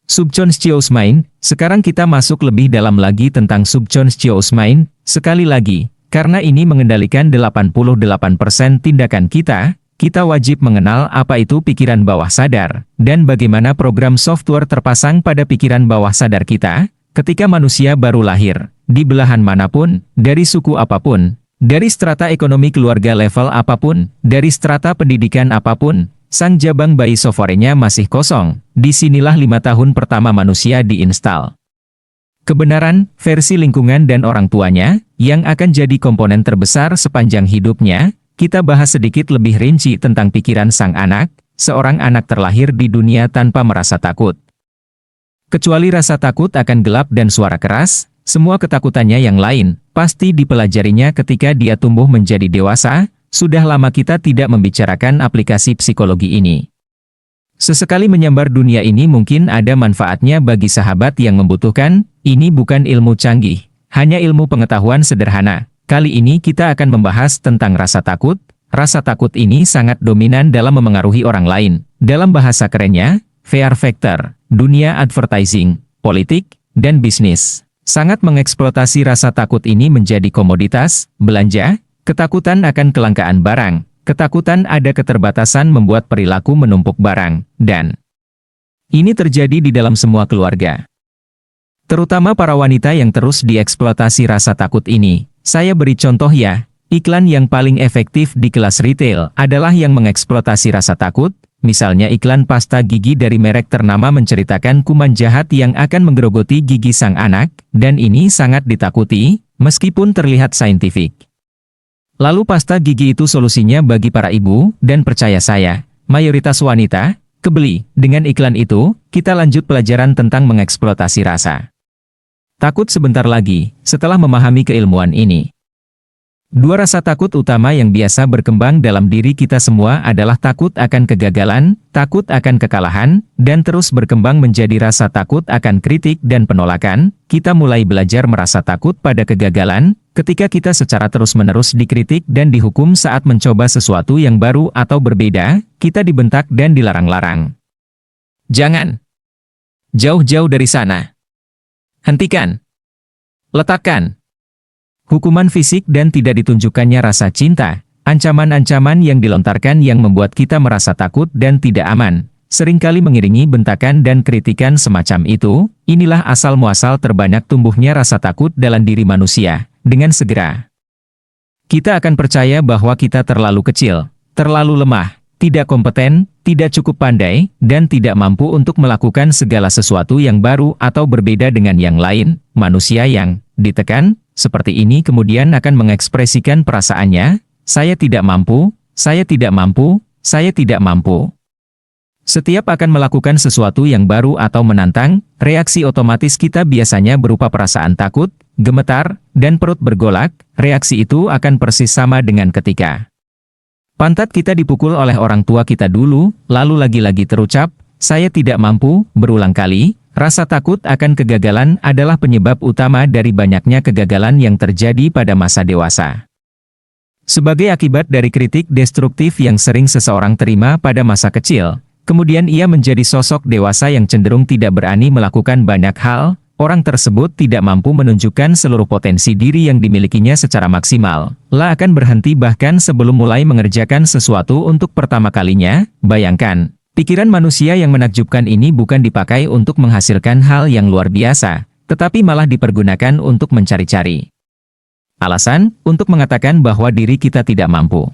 Subconscious mind, sekarang kita masuk lebih dalam lagi tentang subconscious mind, sekali lagi, karena ini mengendalikan 88% tindakan kita, kita wajib mengenal apa itu pikiran bawah sadar, dan bagaimana program software terpasang pada pikiran bawah sadar kita, ketika manusia baru lahir, di belahan manapun, dari suku apapun, dari strata ekonomi keluarga level apapun, dari strata pendidikan apapun, sang jabang bayi softwarenya masih kosong, disinilah 5 tahun pertama manusia diinstal. Kebenaran, versi lingkungan dan orang tuanya, yang akan jadi komponen terbesar sepanjang hidupnya, kita bahas sedikit lebih rinci tentang pikiran sang anak, seorang anak terlahir di dunia tanpa merasa takut. Kecuali rasa takut akan gelap dan suara keras, semua ketakutannya yang lain, pasti dipelajarinya ketika dia tumbuh menjadi dewasa. Sudah lama kita tidak membicarakan aplikasi psikologi ini. Sesekali menyambar dunia ini mungkin ada manfaatnya bagi sahabat yang membutuhkan, ini bukan ilmu canggih, hanya ilmu pengetahuan sederhana. Kali ini kita akan membahas tentang rasa takut. Rasa takut ini sangat dominan dalam memengaruhi orang lain. Dalam bahasa kerennya, fear factor, dunia advertising, politik, dan bisnis. Sangat mengeksploitasi rasa takut ini menjadi komoditas, belanja. Ketakutan akan kelangkaan barang, ketakutan ada keterbatasan membuat perilaku menumpuk barang, dan ini terjadi di dalam semua keluarga. Terutama para wanita yang terus dieksploitasi rasa takut ini. Saya beri contoh ya, iklan yang paling efektif di kelas retail adalah yang mengeksploitasi rasa takut, misalnya iklan pasta gigi dari merek ternama menceritakan kuman jahat yang akan menggerogoti gigi sang anak, dan ini sangat ditakuti, meskipun terlihat saintifik. Lalu pasta gigi itu solusinya bagi para ibu, dan percaya saya, mayoritas wanita, kebeli. Dengan iklan itu, kita lanjut pelajaran tentang mengeksploitasi rasa takut sebentar lagi, setelah memahami keilmuan ini. Dua rasa takut utama yang biasa berkembang dalam diri kita semua adalah takut akan kegagalan, takut akan kekalahan, dan terus berkembang menjadi rasa takut akan kritik dan penolakan. Kita mulai belajar merasa takut pada kegagalan, ketika kita secara terus-menerus dikritik dan dihukum saat mencoba sesuatu yang baru atau berbeda, kita dibentak dan dilarang-larang. Jangan! Jauh-jauh dari sana! Hentikan! Letakkan! Hukuman fisik dan tidak ditunjukkannya rasa cinta, ancaman-ancaman yang dilontarkan yang membuat kita merasa takut dan tidak aman, seringkali mengiringi bentakan dan kritikan semacam itu. Inilah asal-muasal terbanyak tumbuhnya rasa takut dalam diri manusia. Dengan segera, kita akan percaya bahwa kita terlalu kecil, terlalu lemah, tidak kompeten, tidak cukup pandai, dan tidak mampu untuk melakukan segala sesuatu yang baru atau berbeda dengan yang lain. Manusia yang ditekan seperti ini kemudian akan mengekspresikan perasaannya, saya tidak mampu, saya tidak mampu, saya tidak mampu. Setiap akan melakukan sesuatu yang baru atau menantang, reaksi otomatis kita biasanya berupa perasaan takut, gemetar, dan perut bergolak. Reaksi itu akan persis sama dengan ketika pantat kita dipukul oleh orang tua kita dulu, lalu lagi-lagi terucap, saya tidak mampu, berulang kali. Rasa takut akan kegagalan adalah penyebab utama dari banyaknya kegagalan yang terjadi pada masa dewasa. Sebagai akibat dari kritik destruktif yang sering seseorang terima pada masa kecil, kemudian ia menjadi sosok dewasa yang cenderung tidak berani melakukan banyak hal, orang tersebut tidak mampu menunjukkan seluruh potensi diri yang dimilikinya secara maksimal, akan berhenti bahkan sebelum mulai mengerjakan sesuatu untuk pertama kalinya. Bayangkan. Pikiran manusia yang menakjubkan ini bukan dipakai untuk menghasilkan hal yang luar biasa, tetapi malah dipergunakan untuk mencari-cari alasan untuk mengatakan bahwa diri kita tidak mampu.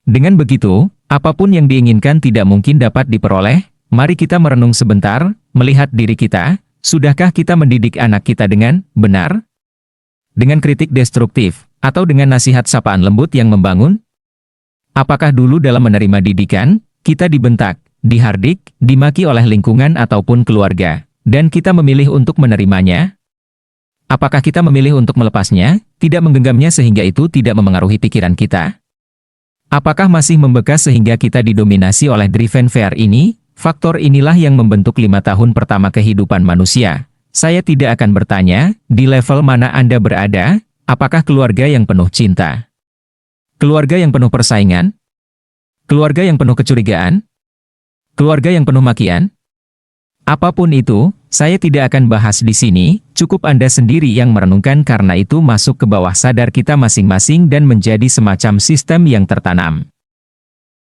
Dengan begitu, apapun yang diinginkan tidak mungkin dapat diperoleh. Mari kita merenung sebentar, melihat diri kita. Sudahkah kita mendidik anak kita dengan benar? Dengan kritik destruktif, atau dengan nasihat sapaan lembut yang membangun? Apakah dulu dalam menerima didikan, kita dibentak, dihardik, dimaki oleh lingkungan ataupun keluarga, dan kita memilih untuk menerimanya? Apakah kita memilih untuk melepasnya, tidak menggenggamnya sehingga itu tidak memengaruhi pikiran kita? Apakah masih membekas sehingga kita didominasi oleh driven fear ini? Faktor inilah yang membentuk 5 tahun pertama kehidupan manusia. Saya tidak akan bertanya, di level mana Anda berada, apakah keluarga yang penuh cinta? Keluarga yang penuh persaingan? Keluarga yang penuh kecurigaan? Keluarga yang penuh makian? Apapun itu, saya tidak akan bahas di sini, cukup Anda sendiri yang merenungkan karena itu masuk ke bawah sadar kita masing-masing dan menjadi semacam sistem yang tertanam.